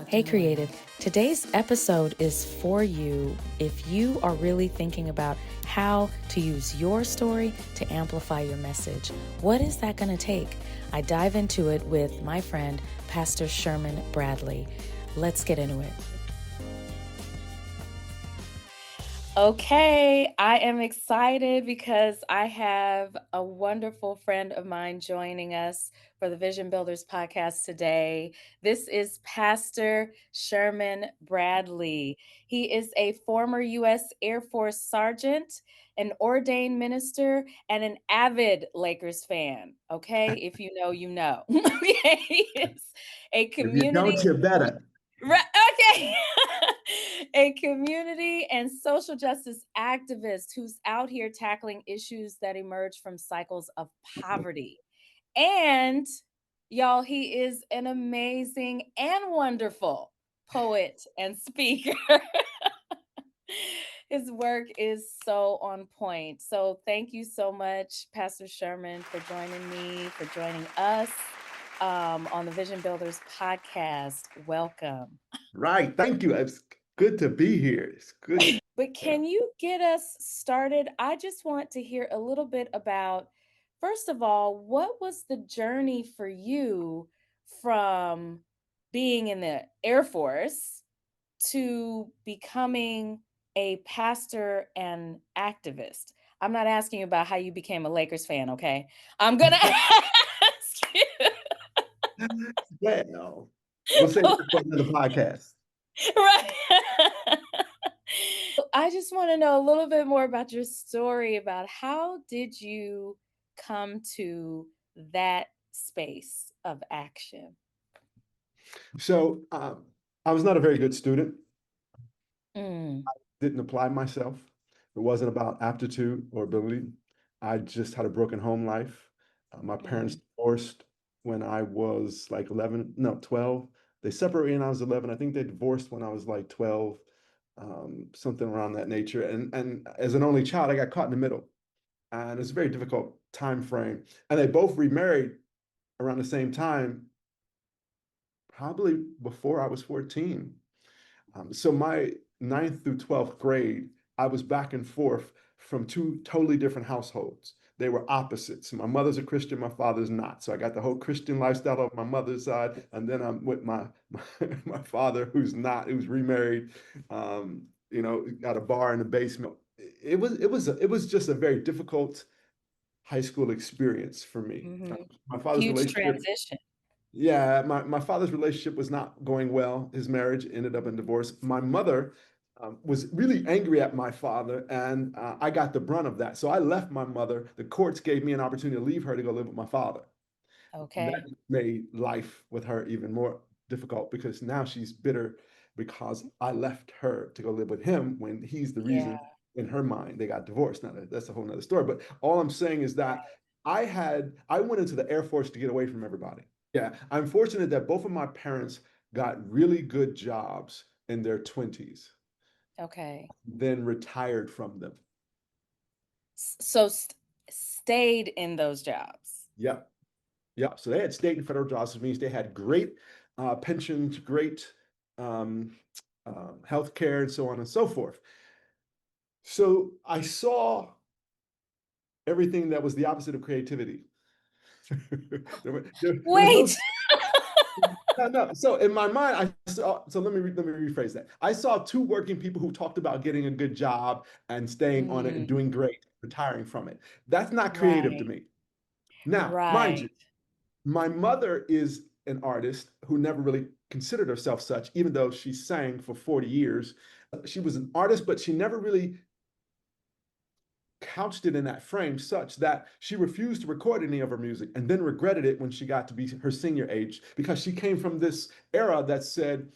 Hey, Creative. Today's episode is for you if you are really thinking about how to use your story to amplify your message. What is that going to take? I dive into it with my friend, Pastor Sherman Bradley. Let's get into it. Okay, I am excited because I have a wonderful friend of mine joining us for the Vision Builders podcast today. This is Pastor Sherman Bradley. He is a former U.S. Air Force sergeant, an ordained minister, and an avid Lakers fan. Okay, if you know, you know. Okay, he is a If you don't, community. you better. Right, okay. A community and social justice activist who's out here tackling issues that emerge from cycles of poverty. And y'all, he is an amazing and wonderful poet and speaker. His work is so on point. So thank you so much, Pastor Sherman, for joining me, for joining us on the Vision Builders podcast. Welcome. Right. Thank you. It's good to be here. It's good. But can you get us started? I just want to hear a little bit about, first of all, what was the journey for you from being in the Air Force to becoming a pastor and activist? I'm not asking you about how you became a Lakers fan, okay? I'm going to ask you. Well, we'll say that for another podcast. Right. I just want to know a little bit more about your story about how did you come to that space of action? So I was not a very good student. Mm. Didn't apply myself. It wasn't about aptitude or ability. I just had a broken home life. My parents divorced when I was like 11, no, 12. They separated when I was 11. I think they divorced when I was like 12, something around that nature. And as an only child, I got caught in the middle. And it's a very difficult time frame. And they both remarried around the same time, probably before I was 14. So my ninth through 12th grade, I was back and forth from two totally different households. They were opposites. My mother's a Christian, my father's not. So I got the whole Christian lifestyle of my mother's side, and then I'm with my father, who's not, who's remarried. Got a bar in the basement. It was just a very difficult high school experience for me. Mm-hmm. My father's Huge relationship. transition. Yeah, my father's relationship was not going well. His marriage ended up in divorce. My mother was really angry at my father, and I got the brunt of that. So I left my mother. The courts gave me an opportunity to leave her to go live with my father. Okay. That made life with her even more difficult because now she's bitter because I left her to go live with him when he's the reason in her mind they got divorced. Now that's a whole nother story. But all I'm saying is that I went into the Air Force to get away from everybody. Yeah, I'm fortunate that both of my parents got really good jobs in their 20s, Okay. then retired from them. So stayed in those jobs. Yep. Yep. So they had state and federal jobs, which means they had great pensions, great health care, and so on and so forth. So I saw everything that was the opposite of creativity. there was no. So in my mind, I saw. So let me rephrase that. I saw two working people who talked about getting a good job and staying on it and doing great, retiring from it. That's not creative to me. Now, mind you, my mother is an artist who never really considered herself such, even though she sang for 40 years. She was an artist, but she never really couched it in that frame such that she refused to record any of her music and then regretted it when she got to be her senior age because she came from this era that said,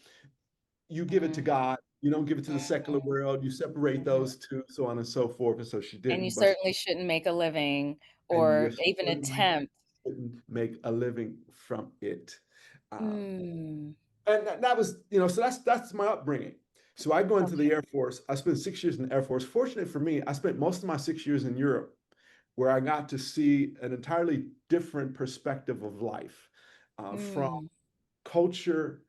you give it to God, you don't give it to the secular world, you separate those two, so on and so forth. And so she didn't. And you But certainly shouldn't make a living and or you even attempt. shouldn't make a living from it. Mm. And that was, so that's my upbringing. So I go into the Air Force. I spent 6 years in the Air Force. Fortunate for me, I spent most of my 6 years in Europe, where I got to see an entirely different perspective of life, from culture,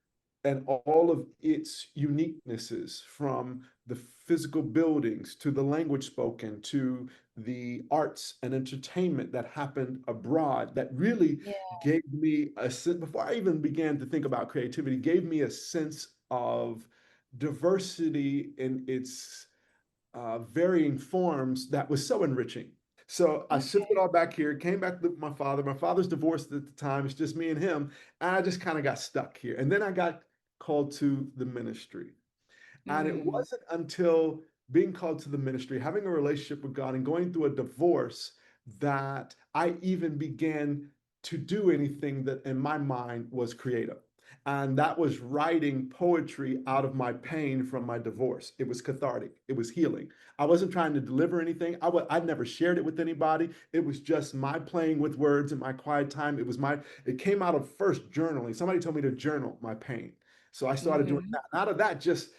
and all of its uniquenesses, from the physical buildings to the language spoken to the arts and entertainment that happened abroad, that really Yeah. gave me a sense, before I even began to think about creativity, gave me a sense of diversity in its varying forms that was so enriching. So I shifted Okay. all back here, came back with my father. My father's divorced at the time. It's just me and him. And I just kind of got stuck here. And then I got called to the ministry. And it Mm. wasn't until being called to the ministry, having a relationship with God, and going through a divorce that I even began to do anything that in my mind was creative. And that was writing poetry out of my pain from my divorce. It was cathartic, it was healing. I wasn't trying to deliver anything. I'd never shared it with anybody. It was just my playing with words in my quiet time. It came out of first journaling. Somebody told me to journal my pain. So I started doing Mhm. that. Out of that, just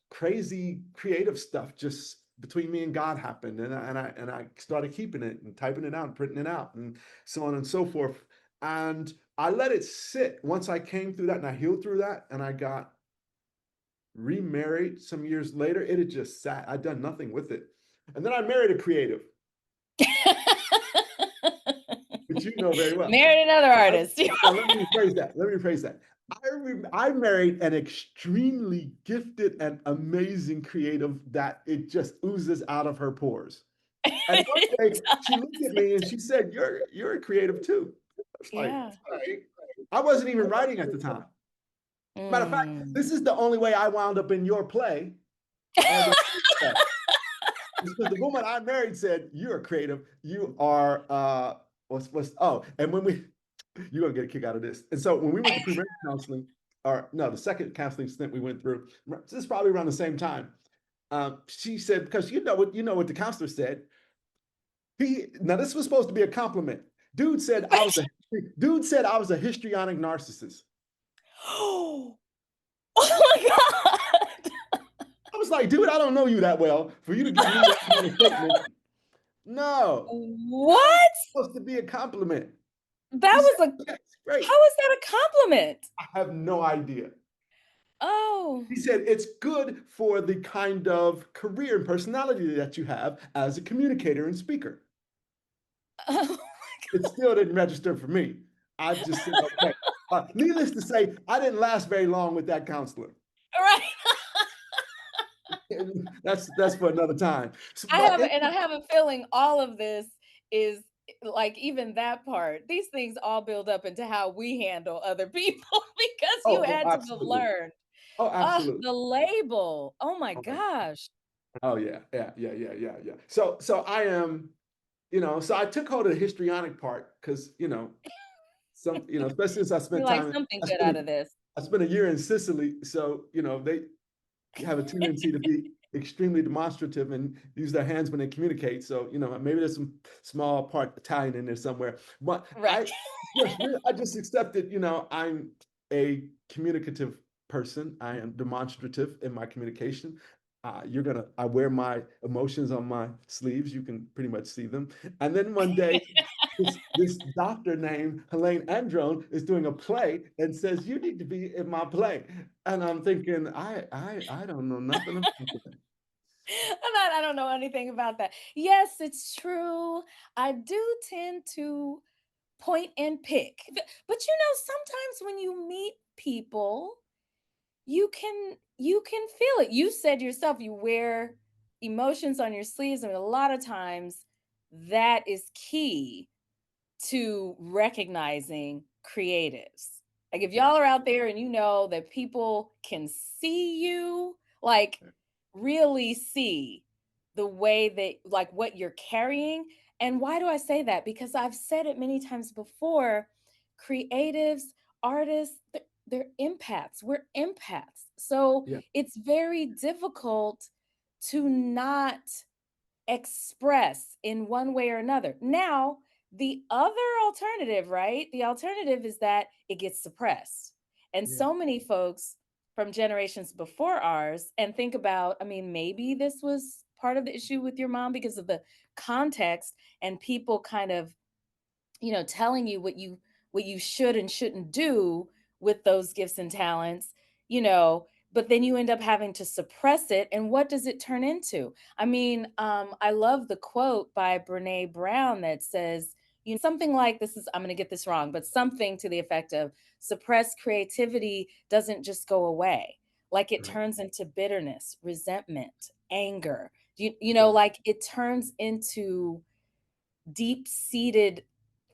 crazy creative stuff just between me and God happened, and I started keeping it and typing it out and printing it out and so on and so forth. And I let it sit. Once I came through that and I healed through that and I got remarried some years later, it had just sat. I'd done nothing with it. And then I married a creative, which you know very well. Married another Uh, artist. Now, let me rephrase that. Let me rephrase that. I married an extremely gifted and amazing creative that it just oozes out of her pores. And one It day she looked does. at me and she said, "You're a creative too." I was like, Yeah. "All right." I wasn't even writing at the time. Matter of fact, Mm. this is the only way I wound up in your play or the play. It's because the woman I married said, "You're creative. You are what's oh." And when we you're gonna get a kick out of this. And so when we went to premarriage counseling, or no, the second counseling stint we went through, this is probably around the same time. She said, because you know what the counselor said. Now this was supposed to be a compliment. Dude said I was a histrionic narcissist. Oh, oh my God. I was like, dude, I don't know you that well for you to give me that kind of statement. No, how is it What? supposed to be a compliment? He That said, was a yes, great. How is that a compliment? I have no idea. Oh. He said it's good for the kind of career and personality that you have as a communicator and speaker. Oh It still didn't register for me. I just said, okay. Needless to say, I didn't last very long with that counselor. right. That's for another time. So, I but have it, and I have a feeling all of this is like even that part. These things all build up into how we handle other people because you oh, had to have absolutely. learned. Oh, Oh, absolutely. the label. Oh my Oh, my- gosh. oh, yeah, yeah, yeah, yeah, yeah, yeah. So I am, so I took hold of the histrionic part because, especially since I You're spent like time, something I good spent out a, of this. I spent a year in Sicily. So, they have a tendency to be extremely demonstrative and use their hands when they communicate. So, maybe there's some small part Italian in there somewhere. But Right. I just accepted, I'm a communicative person. I am demonstrative in my communication. I wear my emotions on my sleeves. You can pretty much see them. And then one day, this doctor named Helene Androne is doing a play and says, "You need to be in my play." And I'm thinking, I don't know nothing about that. I don't know anything about that. Yes, it's true. I do tend to point and pick. But sometimes when you meet people, you can feel it. You said yourself you wear emotions on your sleeves, and a lot of times that is key to recognizing creatives. Like if Yeah, y'all are out there and you know that people can see you, like really see the way that like what you're carrying. And why do I say that? Because I've said it many times before. Creatives, artists, they're empaths. We're empaths. So yeah, it's very difficult to not express in one way or another. Now, the other alternative, right? The alternative is that it gets suppressed. And yeah, so many folks from generations before ours, and think about, I mean, maybe this was part of the issue with your mom because of the context and people kind of telling you what you should and shouldn't do with those gifts and talents. but then you end up having to suppress it. And what does it turn into? I mean, I love the quote by Brene Brown that says, something like this is, I'm going to get this wrong, but something to the effect of suppressed creativity doesn't just go away. Like it Right. turns into bitterness, resentment, anger. It does. Like it turns into deep-seated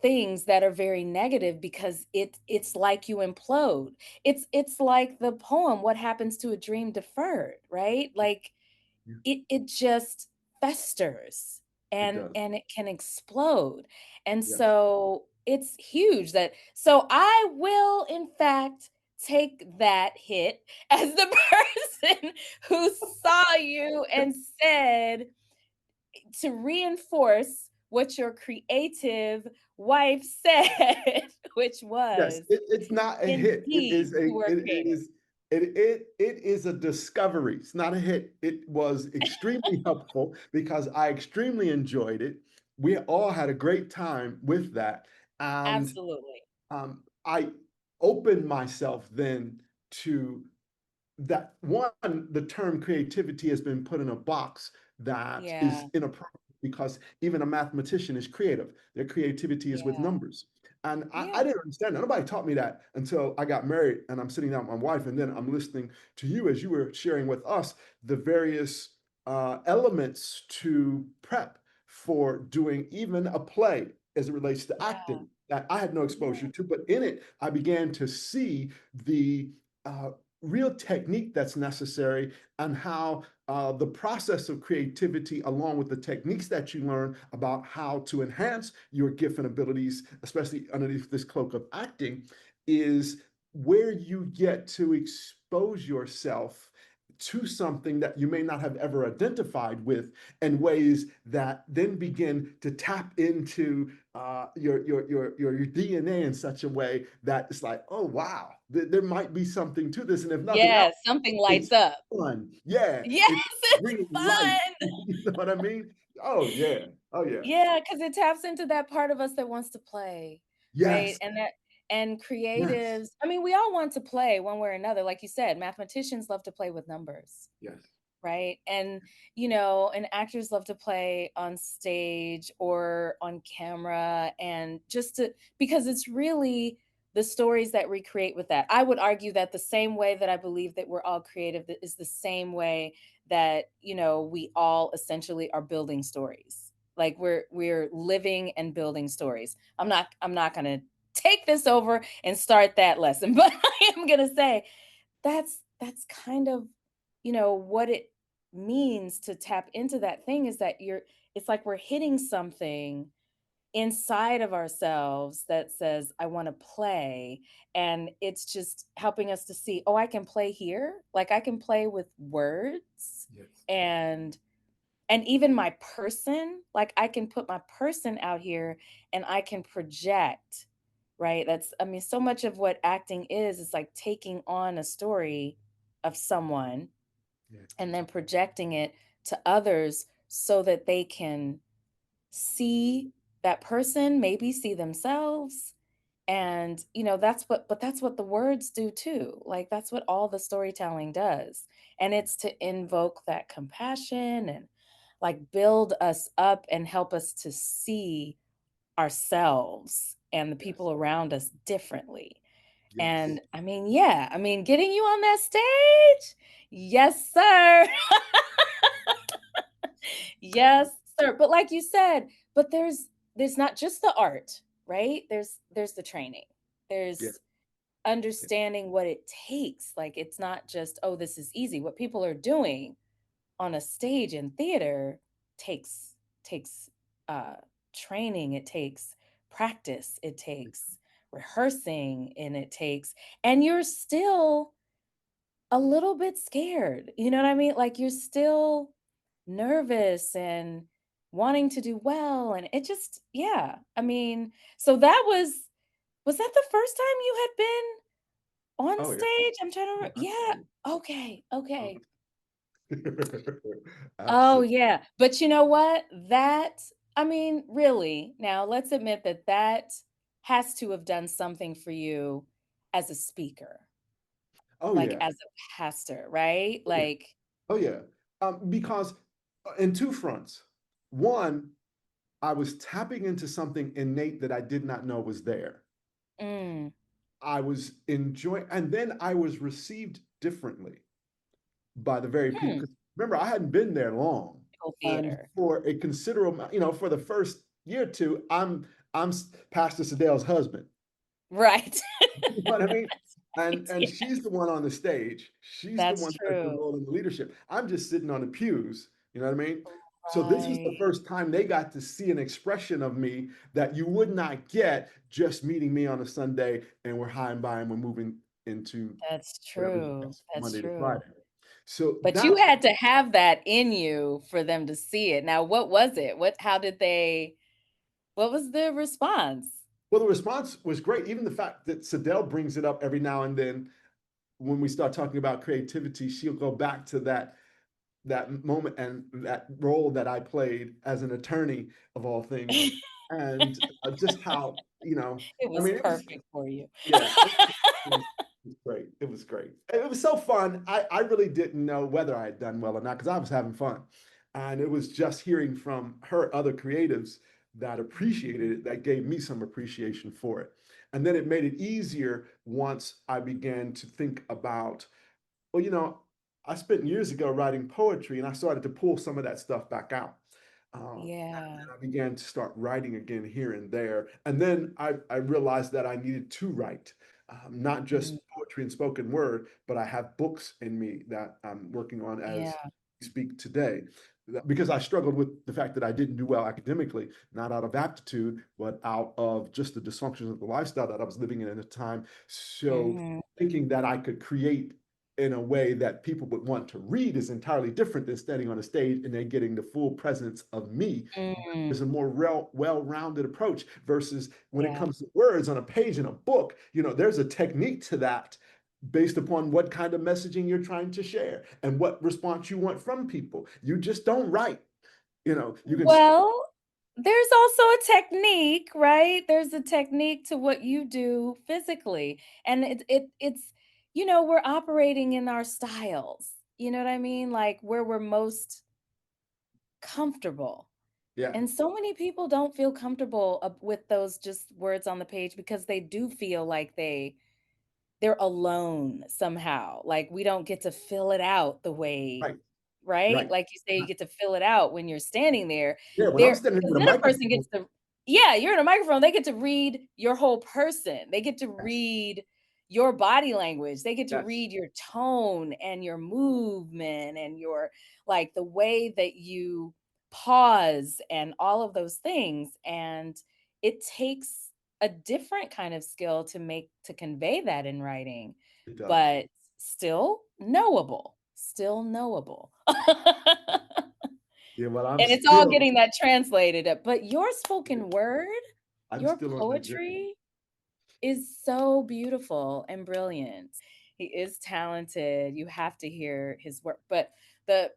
things that are very negative because it's like you implode. It's like the poem What Happens to a Dream Deferred, right? Like Yeah. it just festers It and does. it can explode. And Yes. so it's huge that so I will in fact take that hit as the person who saw you and said to reinforce what your creative wife said, which Yes, was, it's not a hit. It indeed, is a you were it creative. is it is a discovery. It's not a hit. It was extremely helpful because I extremely enjoyed it. We all had a great time with that, and Absolutely. I opened myself then to that one, the term creativity has been put in a box that is Yeah, inappropriate because even a mathematician is creative. Their creativity is with yeah, numbers. And I yeah, didn't understand that. Nobody taught me that until I got married and I'm sitting down with my wife. And then I'm listening to you as you were sharing with us the various elements to prep for doing even a play as it relates to yeah, acting that I had no yeah, exposure to. But in it, I began to see the uh, real technique that's necessary and how the process of creativity, along with the techniques that you learn about how to enhance your gift and abilities, especially underneath this cloak of acting, is where you get to expose yourself to something that you may not have ever identified with in ways that then begin to tap into your DNA in such a way that it's like, oh wow, there might be something to this, and if nothing else, yeah, something lights it's up. fun. Yeah, Yes, it's it's bringing light. fun. You know what I mean? Oh yeah, oh yeah, Yeah, because it taps into that part of us that wants to play, right? yes, And yes, creatives, I mean, we all want to play one way or another. Like you said, mathematicians love to play with numbers. yes, Right? And actors love to play on stage or on camera and just to because it's really the stories that we create with that. I would argue that the same way that I believe that we're all creative is the same way that, we all essentially are building stories. Like we're living and building stories. I'm not going to take this over and start that lesson, but I am going to say that's kind of what it means to tap into that thing is that it's like we're hitting something inside of ourselves that says I want to play, and it's just helping us to see, oh, I can play here, like I can play with words, yes, and even my person, like I can put my person out here and I can project, right? That's, I mean, so much of what acting is like taking on a story of someone yes, and then projecting it to others so that they can see that person, maybe see themselves. And that's what the words do too. Like that's what all the storytelling does. And it's to invoke that compassion and like build us up and help us to see ourselves and the yes, people around us differently. yes, And I mean, yeah, I mean, getting you on that stage, yes, sir. Yes, sir. But like you said, but there's not just the art, right? There's the training. yes, There's yes, understanding what it takes. Like it's not just, oh, this is easy. What people are doing on a stage in theater takes uh training, it takes practice, it takes rehearsing, and and you're still a little bit scared. You know what I mean? Like you're still nervous and wanting to do well, and it just, yeah. I mean, so that was that the first time you had been on oh yeah, stage? I'm trying to yeah. absolutely. Okay. Okay. Oh, Absolutely. yeah. But you know what? I mean, really, now let's admit that that has to have done something for you as a speaker. Oh, like, yeah. as a pastor, right? Oh, yeah. Like Oh, yeah. Because in two fronts. One, I was tapping into something innate that I did not know was there. mm, I was enjoying, and then I was received differently by the very people. hmm, Because remember, I hadn't been there long, musical and theater. for a considerable, for the first year or two, I'm Pastor Sadel's husband. Right. You know what I mean? Right, And yeah, she's the one on the stage. She's the that's one that has the true. role in the leadership. I'm just sitting on the pews. You know what I mean? So this was the Right. first time they got to see an expression of me that you would not get just meeting me on a Sunday and we're high and by and we're moving into That's whatever true, next that's Monday to true. Friday. So But you that had to have that in you for them to see it. Now, what was it? What was the response? well, the response was great. Even the fact that Sadell brings it up every now and then when we start talking about creativity, she'll go back to that moment and that role that I played as an attorney of all things, and just how It I was mean, it was perfect for you. yeah, it was great. It was great. It was so fun. I really didn't know whether I had done well or not because I was having fun, and it was just hearing from her other creatives that appreciated Mhm. it that gave me some appreciation for it, and then it made it easier once I began to think about well, I spent years ago writing poetry and I started to pull some of that stuff back out. Yeah. And I began to start writing again here and there. And then I realized that I needed to write, not Mm, just poetry and spoken word, but I have books in me that I'm working on as yeah. we speak today. Because I struggled with the fact that I didn't do well academically, not out of aptitude, but out of just the dysfunctions of the lifestyle that I was living in at the time. So Mhm. thinking that I could create in a way that people would want to read is entirely different than standing on a stage and they're getting the full presence of me. Mm, There's a more well-rounded approach versus when it yeah. comes to words on a page in a book, there's a technique to that based upon what kind of messaging you're trying to share and what response you want from people. You just don't write, you can Well, there's also a technique, right? There's a technique to what you do physically, and we're operating in our styles, you know what I mean? Like, where we're most comfortable. yeah, And so many people don't feel comfortable with those just words on the page because they do feel like they're alone somehow. Like we don't get to fill it out the way, right, right? right. Like you say, you get to fill it out when you're standing there. Yeah, when I'm There, standing because with a then a person microphone, gets to, yeah, you're in a microphone. They get to read your whole person. They get to yes, read your body language. They get to yes, read your tone and your movement and your like the way that you pause and all of those things. And it takes a different kind of skill to convey that in writing, it does. but still knowable. Yeah, well, And it's all getting that translated, but your spoken word, I'm your still on that journey. poetry is so beautiful and brilliant. He is talented. You have to hear his work. But the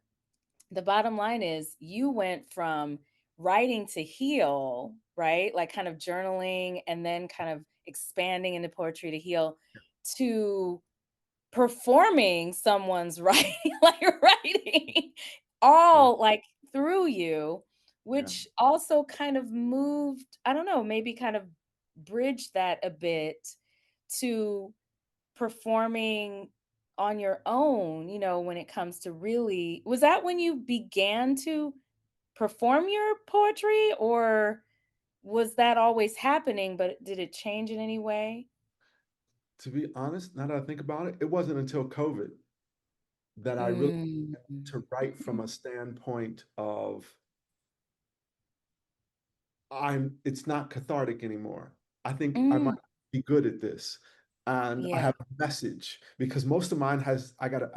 the bottom line is you went from writing to heal, right? Like kind of journaling and then kind of expanding into poetry to heal to performing someone's writing, like writing Yeah, all like through you, yeah. which also kind of moved, I don't know, maybe kind of bridged that a bit to performing on your own, when it comes to really was that when you began to perform your poetry, or was that always happening, but did it change in any way? To be honest, now that I think about it, it wasn't until COVID that I really Mm. to write from a standpoint of it's not cathartic anymore. I think I might Mm. be good at this. And I Yeah, have a message because most of mine has, I gotta,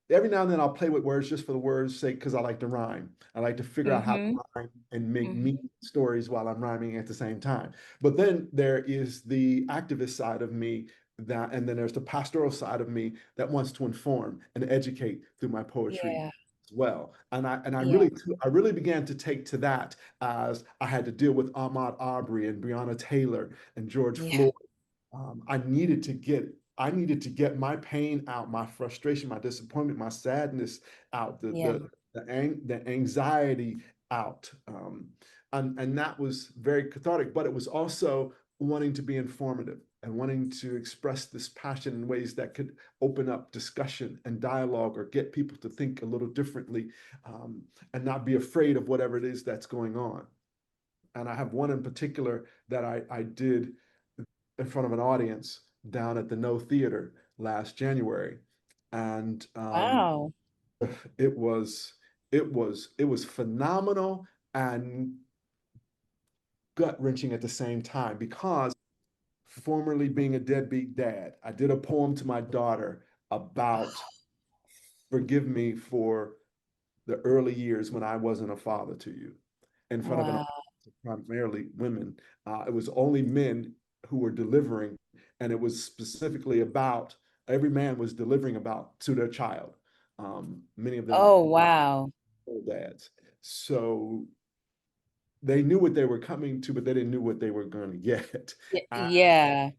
every now and then I'll play with words just for the words' sake because I like to rhyme. I like to figure out how to mhm, rhyme and make mhm, me stories while I'm rhyming at the same time. But then there is the activist side of me and then there's the pastoral side of me that wants to inform and educate through my poetry yeah, as well. And yeah, I really began to take to that as I had to deal with Ahmaud Arbery and Breonna Taylor and George yeah, Floyd. I needed to get I needed to get my pain out, my frustration, my disappointment, my sadness out, Yeah. the anxiety out, and that was very cathartic. But it was also wanting to be informative and wanting to express this passion in ways that could open up discussion and dialogue or get people to think a little differently, um, and not be afraid of whatever it is that's going on. And I have one in particular that I did in front of an audience down at the No Theater last January, and Wow. it was it was phenomenal and gut wrenching at the same time because formerly being a deadbeat dad, I did a poem to my daughter about forgive me for the early years when I wasn't a father to you in front of an Wow. audience of primarily women. It was only men who were delivering, and it was specifically about every man was delivering about to their child. Many of them Oh, wow. old dads. So they knew what they were coming to, but they didn't know what they were going to get. Uh, Yeah.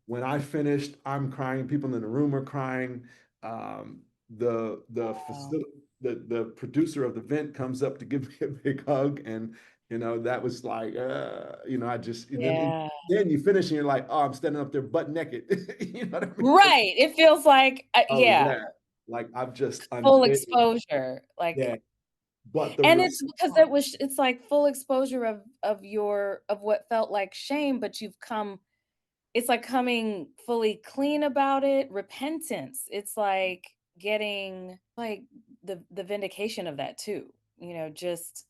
when I finished, I'm crying. People in the room are crying. The Wow. facility, the producer of the event comes up to give me a big hug, and that was like, I just Yeah. then you finish and you're like, oh, I'm standing up there butt naked. You know what I mean? Right. It feels like, Oh yeah, yeah, like I've just full unveiled. exposure. Like, Yeah, but the and it's because response, it's like full exposure of what felt like shame, but you've come it's like coming fully clean about it, repentance. It's like getting like the vindication of that too. Just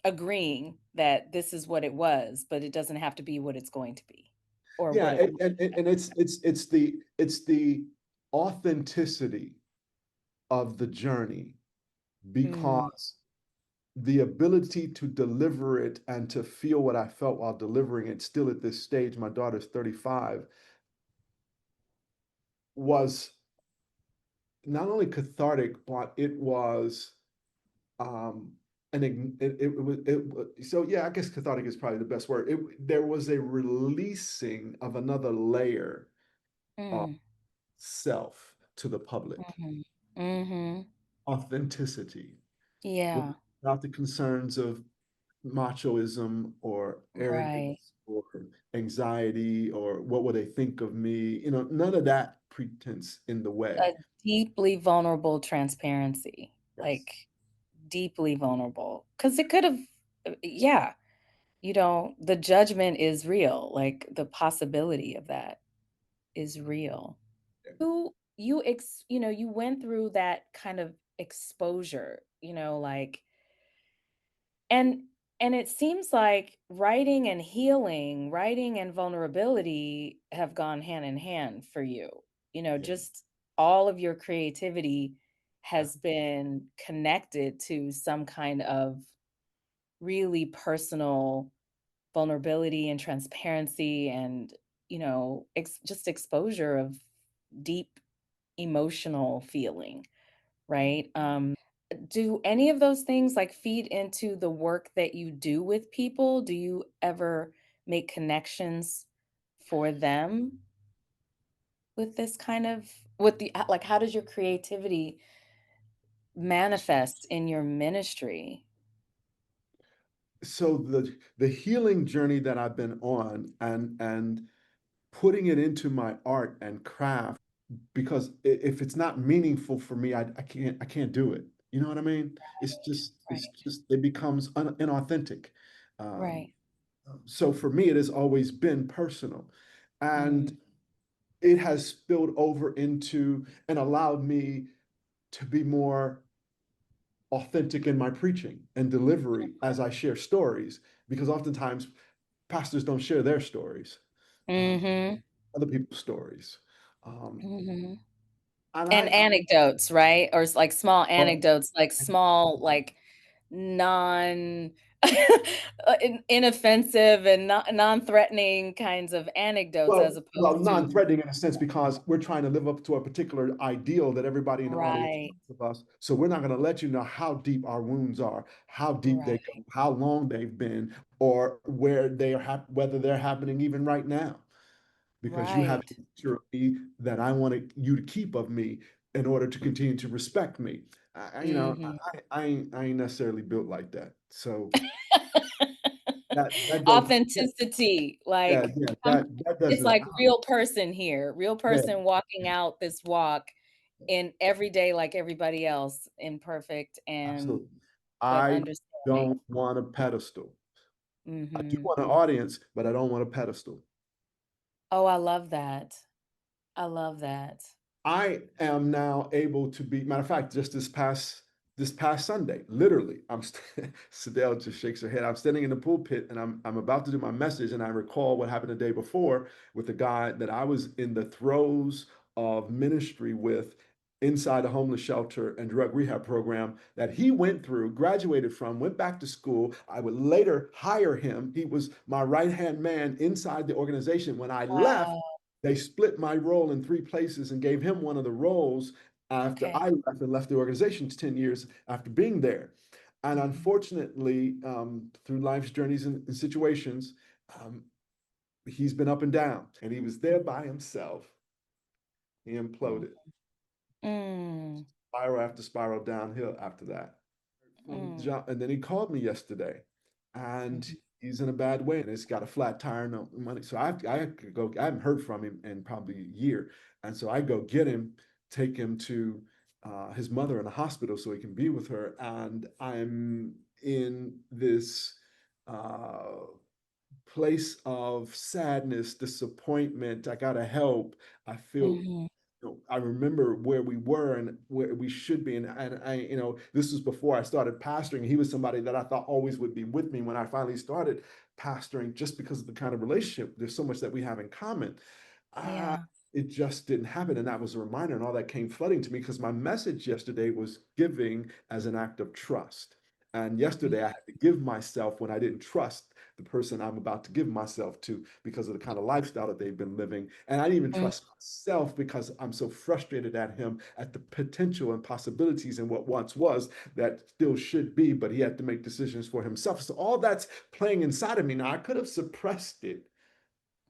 agreeing that this is what it was, but it doesn't have to be what it's going to be or yeah, what it and it's the authenticity of the journey Mm, because the ability to deliver it and to feel what I felt while delivering it still at this stage, my daughter's 35, was not only cathartic, but it was um so yeah, I guess cathartic is probably the best word. There was a releasing of another layer of mm, self to the public, mhm, mhm. authenticity, Yeah, without the concerns of machoism or right. arrogance or anxiety or what will they think of me, none of that pretense in the way. A deeply vulnerable transparency, Yes. like deeply vulnerable, because it could have, yeah, the judgment is real, like the possibility of that is real. You went through that kind of exposure, like, and and it seems like writing and vulnerability have gone hand in hand for you. Yeah. Just all of your creativity Yeah. has been connected to some kind of really personal vulnerability and transparency and, just exposure of deep emotional feeling, right? Do any of those things like feed into the work that you do with people? Do you ever make connections for them with this kind of with the like how does your creativity manifest in your ministry? So the healing journey that I've been on and putting it into my art and craft, because if it's not meaningful for me, I can't do it. You know what I mean? It's Right. just it becomes inauthentic. Um, Right. so for me, it has always been personal, and Mm, it has spilled over into and allowed me to be more authentic in my preaching and delivery as I share stories, because oftentimes pastors don't share their stories, um, mhm. other people's stories. Um, Mhm. and And I, anecdotes, right? Or like small well, anecdotes, like small, like non inoffensive and non-threatening kinds of anecdotes as well, opposed to non-threatening in a sense because we're trying to live up to a particular ideal that everybody in the audience right, thinks of us. So we're not going to let you know how deep our wounds are, how deep they right. go, how long they've been, or where they are, whether they're happening even right now. because you have Right. a picture of me that I want you to keep of me in order to continue to respect me. You know, Mhm. I ain't necessarily built like that. So that does Authenticity, yeah, like, yeah, come that it's doesn't like real person here, real yeah, person walking out this walk in every day like everybody else, imperfect and absolutely. but I understanding. don't want a pedestal. I do Mhm. want an audience, but I don't want a pedestal. Oh, I love that. I love that. I am now able to be, matter of fact, just this past Sunday, literally, Sadell just shakes her head. I'm standing in the pulpit and I'm about to do my message, and I recall what happened the day before with the guy that I was in the throes of ministry with inside a homeless shelter and drug rehab program that he went through, graduated from, went back to school. I would later hire him. He was my right-hand man inside the organization. When I left, Wow, they split my role in three places and gave him one of the roles after okay. I left and left the organization 10 years after being there. And Mhm, unfortunately, through life's journeys and situations, um, he's been up and down. And he was there by himself. He mm, imploded, mm, spiral after spiral downhill after that. From mm, John, and then he called me yesterday, and mhm, he's in a bad way, and it's got a flat tire, no money. So I could go. I haven't heard from him in probably a year, and so I go get him, take him to his mother in the hospital so he can be with her, and I'm in this uh, place of sadness, disappointment. I gotta help. I feel mhm. I remember where we were and where we should be. And I, this was before I started pastoring. He was somebody that I thought always would be with me when I finally started pastoring, just because of the kind of relationship. There's so much that we have in common. Uh, Yeah, it just didn't happen. And that was a reminder, and all that came flooding to me because my message yesterday was giving as an act of trust. And mm, yesterday I had to give myself when I didn't trust the person I'm about to give myself to because of the kind of lifestyle that they've been living. And I didn't even mm, trust myself because I'm so frustrated at him, at the potential and possibilities in what once was that still should be, but he had to make decisions for himself. So all that's playing inside of me. Now, I could have suppressed it,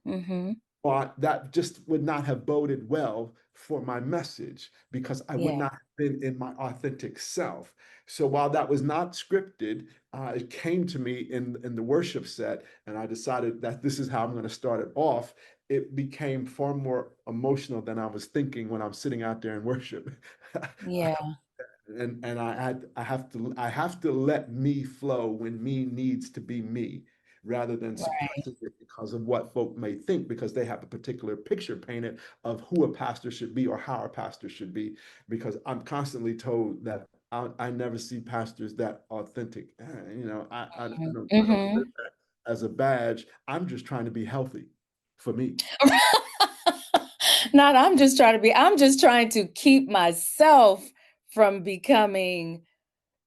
mhm. but that just would not have boded well for my message because I would Yeah, not have been in my authentic self. So while that was not scripted, it came to me in the worship set, and I decided that this is how I'm going to start it off. It became far more emotional than I was thinking when I'm sitting out there in worship. yeah, And I have to let me flow when me needs to be me rather than right. suppressing it because of what folk may think because they have a particular picture painted of who a pastor should be or how a pastor should be, because I'm constantly told that I never see pastors that authentic. Mhm, I don't mhm. live that as a badge. I'm just trying to be healthy for me. Not I'm just trying to keep myself from becoming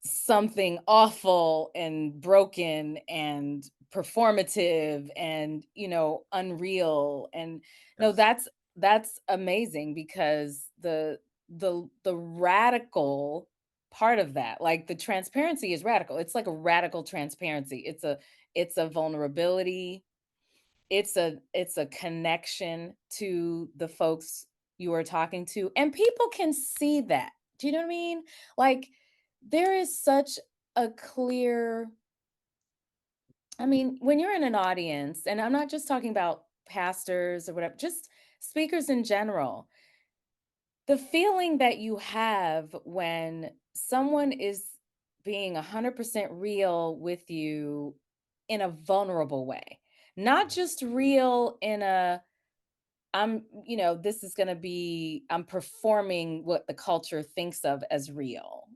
something awful and broken and performative and, unreal, and no, Yes. that's amazing because the radical part of that, like, the transparency is radical. It's like a radical transparency. It's a vulnerability. It's a connection to the folks you are talking to, and people can see that. Do you know what I mean? Like, there is such a clear I mean, when you're in an audience, and I'm not just talking about pastors or whatever, just speakers in general, the feeling that you have when someone is being 100% real with you in a vulnerable way, not just real in a this is going to be, I'm performing what the culture thinks of as real,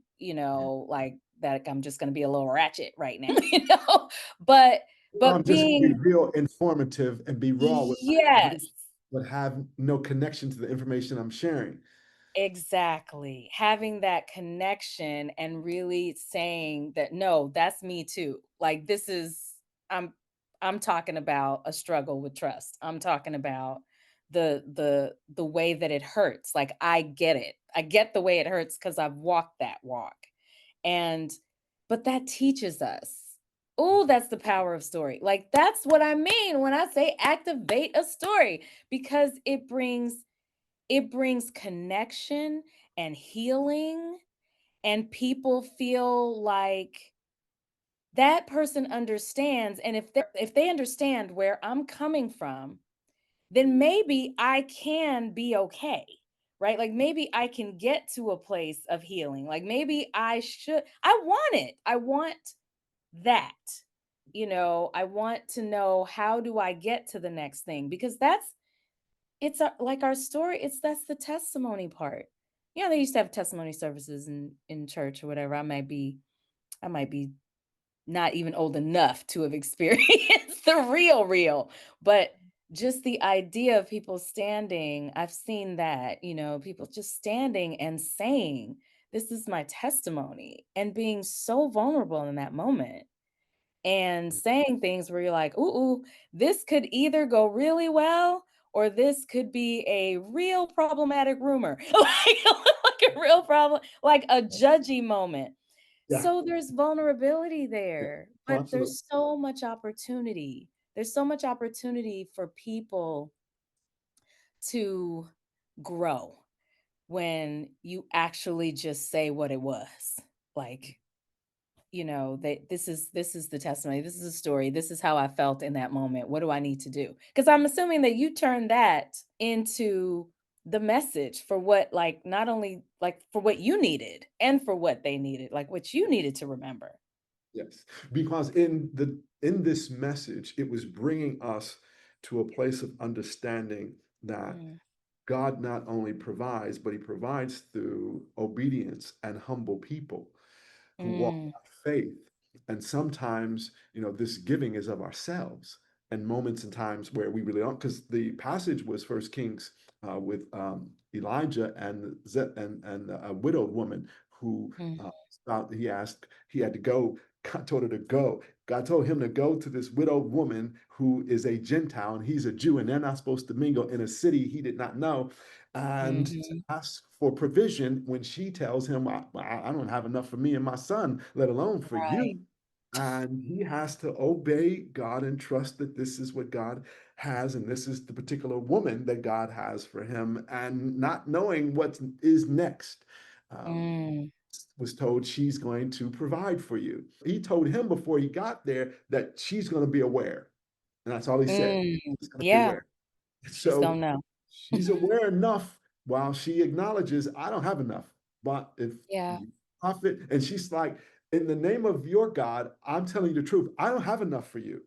like that I'm just going to be a little ratchet right now, but Or I'm just going to being, be real informative and be raw with my yes, information, but have no connection to the information I'm sharing. exactly. Having that connection and really saying that, no, that's me too. Like, I'm I'm talking about a struggle with trust. I'm talking about the way that it hurts. Like, I get it. I get the way it hurts because I've walked that walk. And but that teaches us. Oh, that's the power of story. Like, that's what I mean when I say activate a story, because it brings connection and healing, and people feel like that person understands, and if they understand where I'm coming from, then maybe I can be okay, right? Like, maybe I can get to a place of healing. Like, maybe I want it. I want that. I want to know, how do I get to the next thing? Because like our story, that's the testimony part. They used to have testimony services in church or whatever. I might be not even old enough to have experienced the real, but just the idea of people standing, I've seen that, people just standing and saying, "This is my testimony," and being so vulnerable in that moment, and saying things where you're like, "Ooh, this could either go really well, or this could be a real problematic rumor." Like a real problem, like a judgy moment. Yeah, So there's vulnerability yeah. there, Oh, but absolutely. there's so much opportunity. There's so much opportunity for people to grow when you actually just say what it was. Like, this is the testimony, this is the story, this is how I felt in that moment. What do I need to do? Because I'm assuming that you turned that into the message for what, like, not only like for what you needed and for what they needed, like what you needed to remember. Yes, because in this message, it was bringing us to a place of understanding that Mm, God not only provides, but He provides through obedience and humble people who walk mm, by faith. And sometimes, this giving is of ourselves, and moments and times where we really don't. Because the passage was First Kings with Elijah and a widowed woman who mm, he had to go. God told her to go. God told him to go to this widowed woman who is a Gentile and he's a Jew, and they're not supposed to mingle in a city he did not know, and to mhm. ask for provision when she tells him, I don't have enough for me and my son, let alone for Right. you. And he has to obey God and trust that this is what God has, and this is the particular woman that God has for him, and not knowing what is next. Um, Mm, was told she's going to provide for you. He told him before he got there that she's going to be aware. And that's all he said. mm. She's going to be Yeah, aware. she's So gonna know. she's aware enough while she acknowledges, I don't have enough. But if Yeah. you profit, and she's like, in the name of your God, I'm telling you the truth. I don't have enough for you.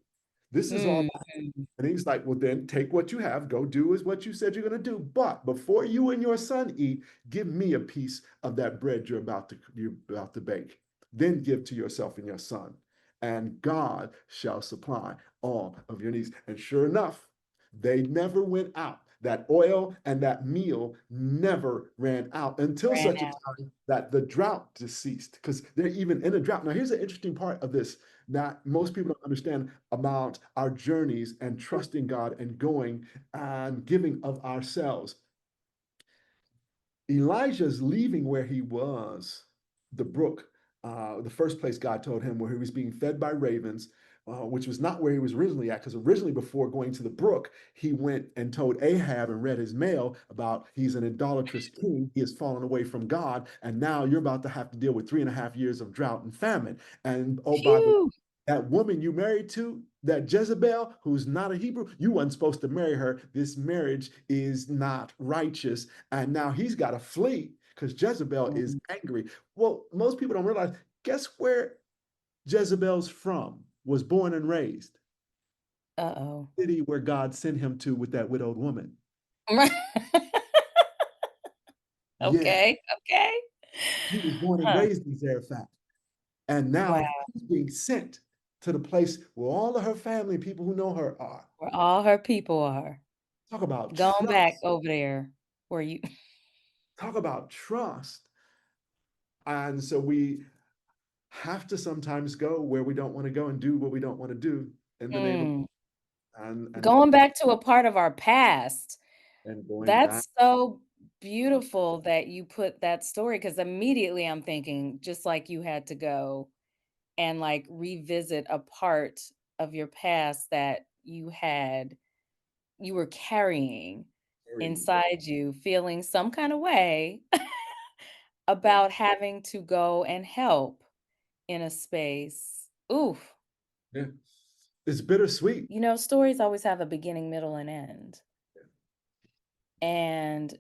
This is all. Mm, mm. And he's like, well, then take what you have, go do is what you said you're going to do. But before you and your son eat, give me a piece of that bread you're about to bake. Then give to yourself and your son, and God shall supply all of your needs. And sure enough, they never went out. That oil and that meal never ran out until Ran such a out. time that the drought ceased, because they're even in a drought. Now, here's an interesting part of this that most people don't understand about our journeys and trusting God and going and giving of ourselves. Elijah's leaving where he was, the brook, the first place God told him, where he was being fed by ravens, which was not where he was originally at. Because originally, before going to the brook, he went and told Ahab and read his mail about he's an idolatrous king. He has fallen away from God. And now you're about to have to deal with 3.5 years of drought and famine. And oh, by the way, Phew. that woman you married to, that Jezebel, who's not a Hebrew, you weren't supposed to marry her. This marriage is not righteous. And now he's got to flee because Jezebel is Mm. angry. Well, most people don't realize, guess where Jezebel's from, was born and raised? Uh-oh. City where God sent him to with that widowed woman. Yeah, Okay, okay. he was born and Huh. raised in Zarephath. And Wow, now he's being sent to the place where all of her family and people who know her are. where all her people are. Talk about Going back trust. over there where you Talk about trust. And so we have to sometimes go where we don't want to go and do what we don't want to do in the name of Mm. and Going back to a part of our past. and going back. That's so beautiful that you put that story, because immediately I'm thinking, just like you had to go and like revisit a part of your past that you were carrying Hearing, inside you, feeling some kind of way yeah, about having to go and help in a space. Oof. yeah. It's bittersweet. Stories always have a beginning, middle, and end. And,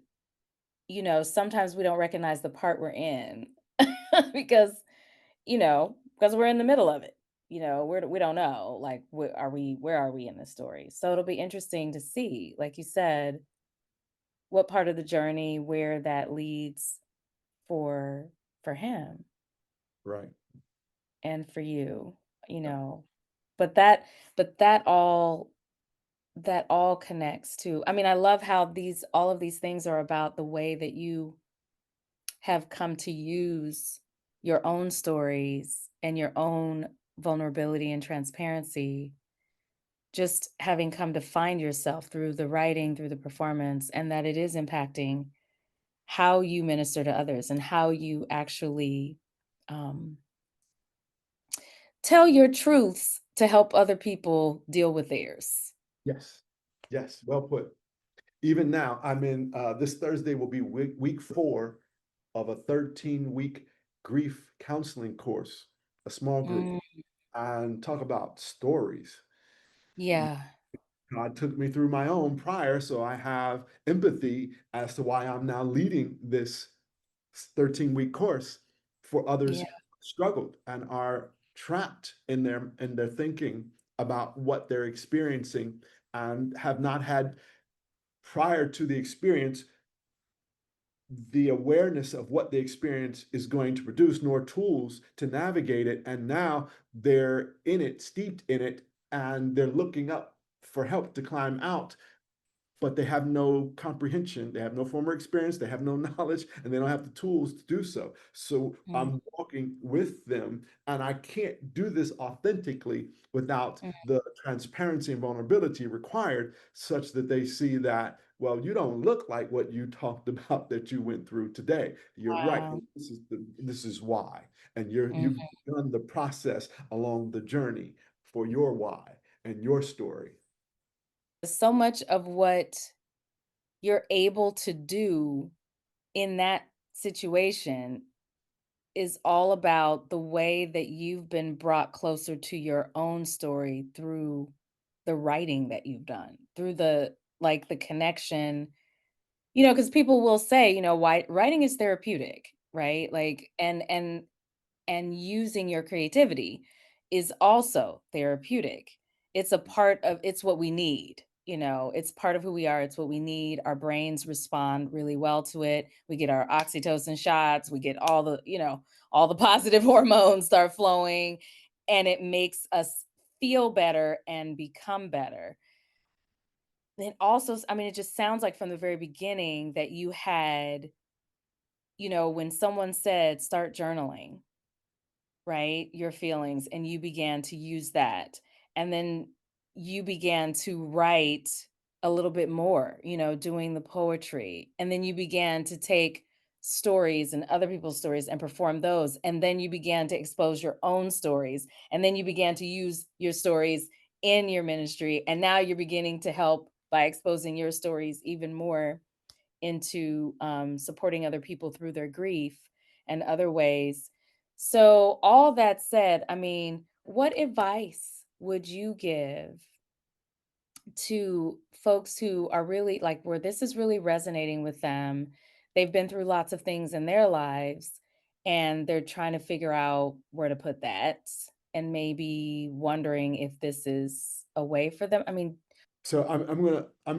sometimes we don't recognize the part we're in because, because we're in the middle of it. We don't know, like, where are we in the story? So it'll be interesting to see, like you said, what part of the journey, where that leads for him Right. and for you, you know. But that all connects to, I mean, I love how these all of these things are about the way that you have come to use your own stories and your own vulnerability and transparency, just having come to find yourself through the writing, through the performance, and that it is impacting how you minister to others and how you actually um, tell your truths to help other people deal with theirs. Yes. Yes. Well put. Even now, I'm in, this Thursday will be week 4 of a 13-week grief counseling course, a small group, Mm, and talk about stories. yeah, God took me through my own prior, so I have empathy as to why I'm now leading this 13-week course for others yeah. who struggled and are trapped in their thinking about what they're experiencing and have not had prior to the experience the awareness of what the experience is going to produce, nor tools to navigate it. And now they're in it, steeped in it, and they're looking up for help to climb out, but they have no comprehension, they have no former experience, they have no knowledge, and they don't have the tools to do so. So Mm, I'm walking with them, and I can't do this authentically without mm, the transparency and vulnerability required, such that they see that, well, you don't look like what you talked about that you went through today. You're right. wow. This is why. And Mm. you've done the process along the journey for your why and your story. So much of what you're able to do in that situation is all about the way that you've been brought closer to your own story through the writing that you've done, through the connection, because people will say, why writing is therapeutic, right? Like, and using your creativity is also therapeutic. It's what we need. It's part of who we are. It's what we need. Our brains respond really well to it. We get our oxytocin shots, we get all the positive hormones start flowing, and it makes us feel better and become better. Then also, I mean, it just sounds like from the very beginning that you had, when someone said start journaling, right? Your feelings, and you began to use that. And then you began to write a little bit more, doing the poetry. And then you began to take stories and other people's stories and perform those. And then you began to expose your own stories. And then you began to use your stories in your ministry. And now you're beginning to help by exposing your stories even more into supporting other people through their grief and other ways. So, all that said, I mean, what advice would you give to folks who are really like where this is really resonating with them? They've been through lots of things in their lives and they're trying to figure out where to put that and maybe wondering if this is a way for them. I mean, So I'm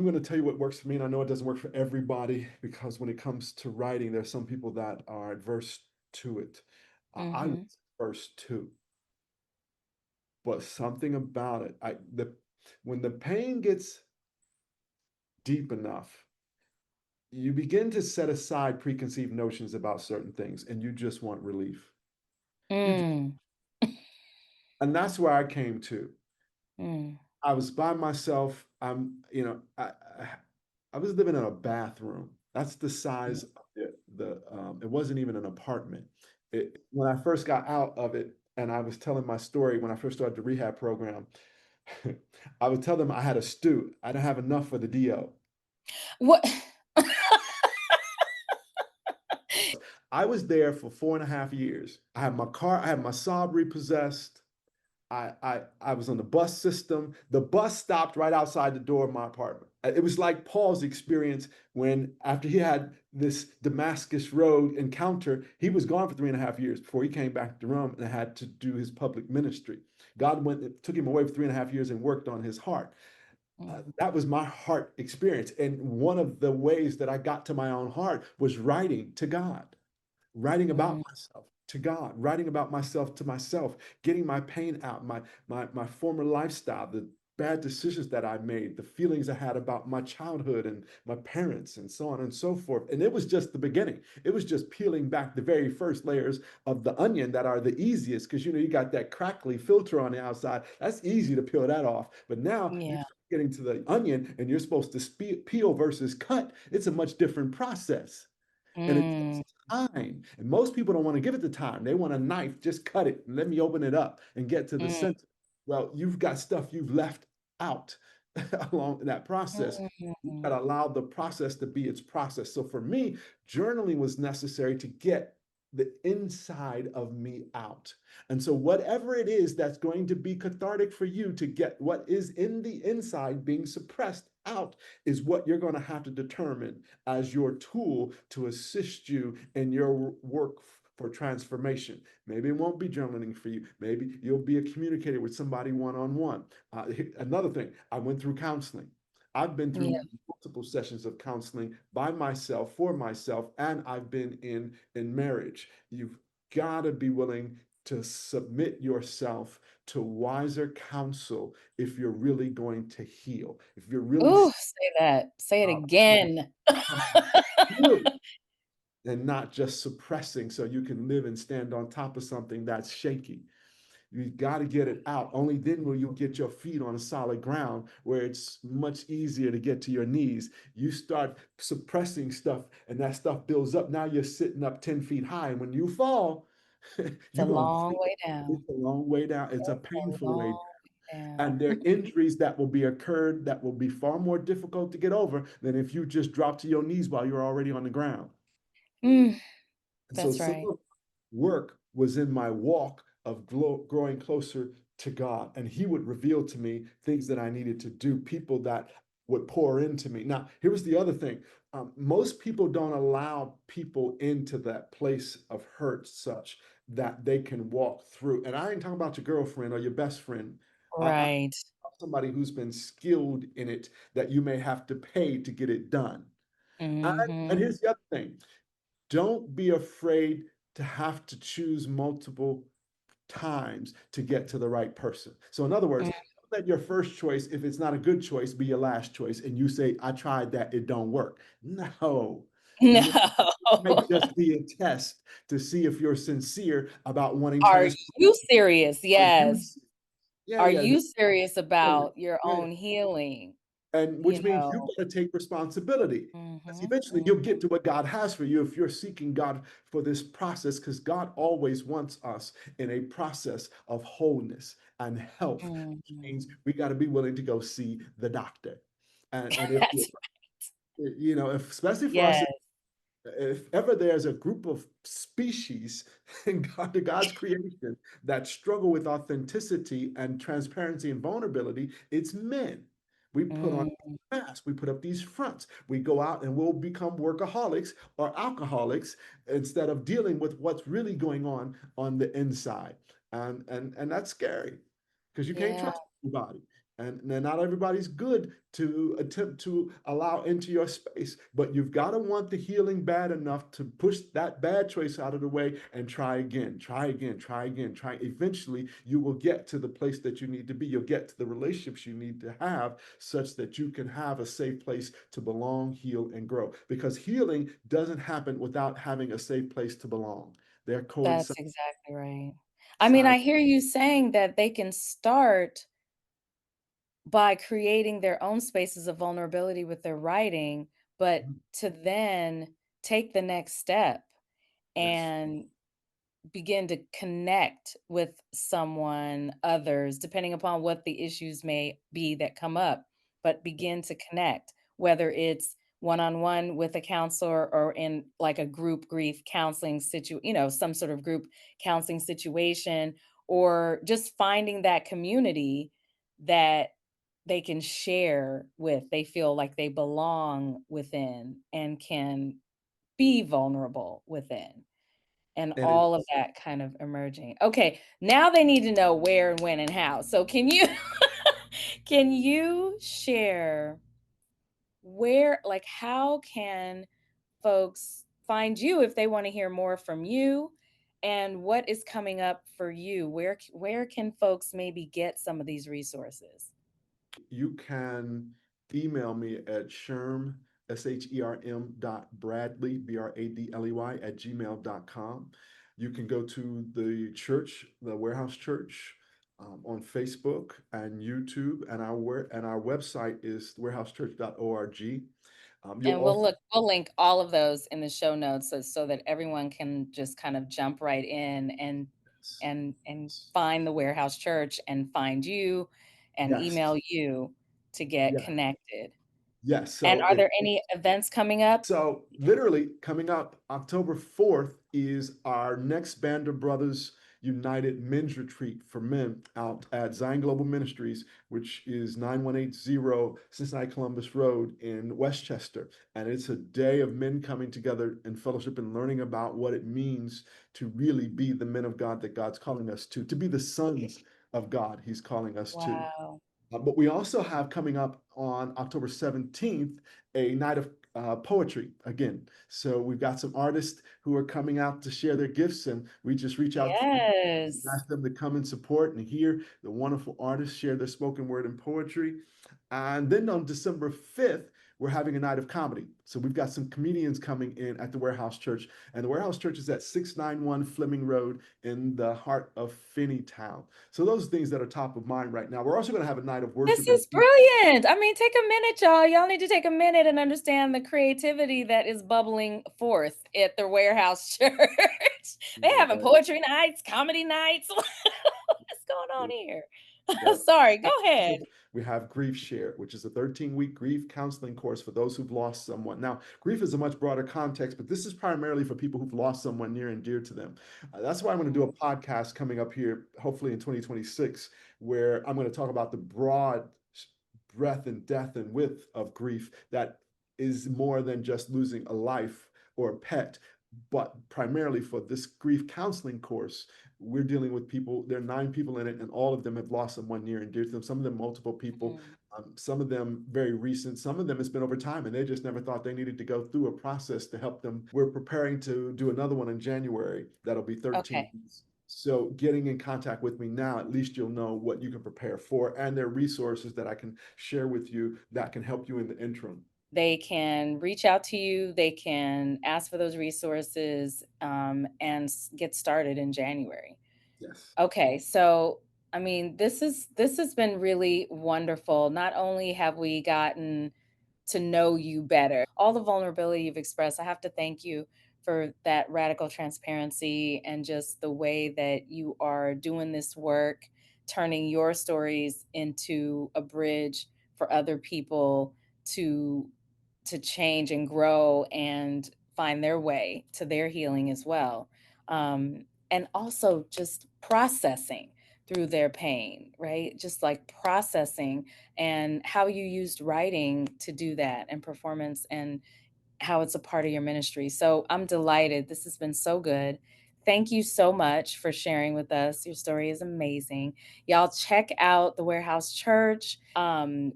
gonna tell you what works for me, and I know it doesn't work for everybody because when it comes to writing, there's some people that are adverse to it. I was mhm. adverse too, but something about it, when the pain gets deep enough, you begin to set aside preconceived notions about certain things, and you just want relief. You just, Mm, and that's where I came to. mm, I was by myself. I was living in a bathroom. That's the size of it. It wasn't even an apartment. When I first got out of it, and I was telling my story when I first started the rehab program. I would tell them I had a stew. I didn't have enough for the DO. What? I was there for 4.5 years. I had my car, I had my Saab repossessed. I was on the bus system. The bus stopped right outside the door of my apartment. It was like Paul's experience when, after he had this Damascus Road encounter, he was gone for 3.5 years before he came back to Rome and had to do his public ministry. God went, took him away for 3.5 years and worked on his heart. Mm, That was my heart experience. And one of the ways that I got to my own heart was writing to God, writing about mm, myself to God, writing about myself to myself, getting my pain out, my former lifestyle, the bad decisions that I made, the feelings I had about my childhood and my parents, and so on and so forth. And it was just the beginning. It was just peeling back the very first layers of the onion that are the easiest, because you got that crackly filter on the outside. That's easy to peel that off. But now you're yeah. getting to the onion and you're supposed to peel versus cut. It's a much different process. And it takes Mm, time. And most people don't want to give it the time. They want a knife, just cut it and let me open it up and get to the mm, center. Well, you've got stuff you've left out along that process. You've got mm. to allow the process to be its process. So for me, journaling was necessary to get the inside of me out. And so, whatever it is that's going to be cathartic for you to get what is in the inside being suppressed out is what you're going to have to determine as your tool to assist you in your work for transformation. Maybe it won't be journaling for you. Maybe you'll be a communicator with somebody one on one. Another thing, I went through counseling. I've been Yeah. through multiple sessions of counseling by myself, for myself, and I've been in marriage. You've got to be willing to submit yourself to wiser counsel if you're really going to heal. If you're really Ooh, say that. Say it uh, again. healing and not just suppressing so you can live and stand on top of something that's shaky. You got to get it out. Only then will you get your feet on a solid ground where it's much easier to get to your knees. You start suppressing stuff and that stuff builds up. Now you're sitting up 10 feet high. And when you fall, It's a you're going to long feel it. way down. It's a long way down. It's a It's a painful way. long way And down. there are injuries that will be occurred that will be far more difficult to get over than if you just drop to your knees while you're already on the ground. Mm, And so that's some right. of work was in my walk of growing closer to God. And He would reveal to me things that I needed to do, people that would pour into me. Now, here was the other thing. Most people don't allow people into that place of hurt such that they can walk through. And I ain't talking about your girlfriend or your best friend. I'm Right. somebody who's been skilled in it that you may have to pay to get it done. And Mhm. here's the other thing, don't be afraid to have to choose multiple times to get to the right person. So, in other words, Mm. don't let your first choice, if it's not a good choice, be your last choice. And you say, I tried that, it don't work. No. No. No, it might just be a test to see if you're sincere about wanting Are transformation. you serious? Are you? Yes. Yeah, Are yeah, you serious yeah, yeah, about your yeah. own healing? And You which means you know? got to take responsibility. Because Mhm, eventually mm, you'll get to what God has for you if you're seeking God for this process, because God always wants us in a process of wholeness and health. Which means mhm. we got to be willing to go see the doctor. And if That's if especially for us, yes. if ever there's a group of species in God's creation that struggle with authenticity and transparency and vulnerability, it's men. We put on Mm, masks, we put up these fronts, we go out and we'll become workaholics or alcoholics instead of dealing with what's really going on the inside. And that's scary because you can't yeah, trust everybody. And not everybody's good to attempt to allow into your space, but you've got to want the healing bad enough to push that bad choice out of the way and try again, try again, try again, try. Eventually, you will get to the place that you need to be. You'll get to the relationships you need to have such that you can have a safe place to belong, heal, and grow. Because healing doesn't happen without having a safe place to belong. They're that's coincide. exactly right. I mean, I hear you saying that they can start by creating their own spaces of vulnerability with their writing, but to then take the next step Yes. and begin to connect with someone, others, depending upon what the issues may be that come up, but begin to connect, whether it's one-on-one with a counselor or in like a group grief counseling some sort of group counseling situation, or just finding that community that they can share with, they feel like they belong within and can be vulnerable within, and And all of it's that kind of emerging. Okay, now they need to know where and when and how. So can you can you share where, like, how can folks find you if they want to hear more from you, and what is coming up for you? Where can folks maybe get some of these resources? you can email me at sherm Bradley at gmail.com. You can go to the church, the Warehouse Church, on Facebook and YouTube, and our website is warehousechurch.org. You'll And also we'll link all of those in the show notes so that everyone can just kind of jump right in and yes, find the Warehouse Church and find you and yes, email you to get yeah, connected. yes. And So are if there any events coming up? So literally coming up October 4th is our next Band of Brothers United Men's Retreat for Men out at Zion Global Ministries, which is 9180 Cincinnati Columbus Road in Westchester. And it's a day of men coming together in fellowship and learning about what it means to really be the men of God that God's calling us to be the sons of God He's calling us to. Wow. But we also have coming up on October 17th a night of poetry again. So we've got some artists who are coming out to share their gifts, and we just reach out to them and Yes. ask them to come and support and hear the wonderful artists share their spoken word and poetry. And then on December 5th, we're having a night of comedy. So we've got some comedians coming in at the Warehouse Church, and the Warehouse Church is at 691 Fleming Road in the heart of Finneytown. So those are things that are top of mind right now. We're also going to have a night of This worship and is brilliant. I mean, take a minute, y'all. Y'all need to take a minute and understand the creativity that is bubbling forth at the Warehouse Church. They having yeah, poetry nights, comedy nights. What's going on yeah, here? yeah. Sorry, go ahead. We have Grief Share, which is a 13-week grief counseling course for those who've lost someone. Now, grief is a much broader context, but this is primarily for people who've lost someone near and dear to them. That's why I'm going to do Mm, a podcast coming up here, hopefully in 2026, where I'm going to talk about the broad breadth and depth and width of grief that is more than just losing a life or a pet. But primarily for this grief counseling course, we're dealing with people. There are 9 people in it, and all of them have lost someone near and dear to them. Some of them multiple people, mm. some of them very recent. Some of them it's been over time, and they just never thought they needed to go through a process to help them. We're preparing to do another one in January. That'll be 13 Okay. weeks. So getting in contact with me now, at least you'll know what you can prepare for, and there are resources that I can share with you that can help you in the interim. They can reach out to you. They can ask for those resources, and get started in January. Yes. Okay, so I mean, this has been really wonderful. Not only have we gotten to know you better, all the vulnerability you've expressed, I have to thank you for that radical transparency and just the way that you are doing this work, turning your stories into a bridge for other people to change and grow and find their way to their healing as well. And also just processing through their pain, right? Just like processing, and how you used writing to do that, and performance, and how it's a part of your ministry. So I'm delighted. This has been so good. Thank you so much for sharing with us. Your story is amazing. Y'all check out the Warehouse Church.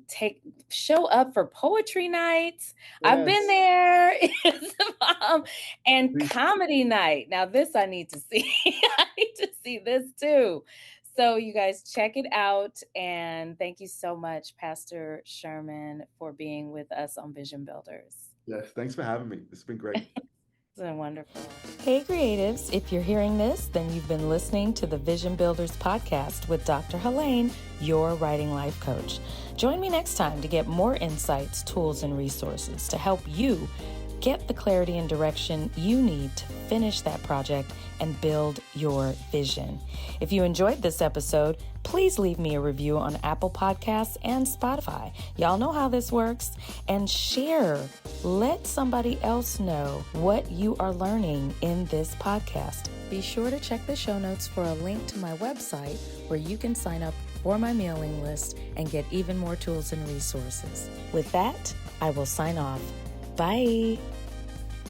Take Show up for poetry nights. I've been Yes. there. And Please. comedy night. Now this I need to see. I need to see this too. So you guys check it out, and thank you so much, Pastor Sherman, for being with us on Vision Builders. Yes. Thanks for having me. This has been great. It's been wonderful. Hey, creatives, if you're hearing this, then you've been listening to the Vision Builders podcast with Dr. Helene, your writing life coach. Join me next time to get more insights, tools, and resources to help you get the clarity and direction you need to finish that project and build your vision. If you enjoyed this episode, please leave me a review on Apple Podcasts and Spotify. Y'all know how this works. And share. Let somebody else know what you are learning in this podcast. Be sure to check the show notes for a link to my website where you can sign up for my mailing list and get even more tools and resources. With that, I will sign off. Bye.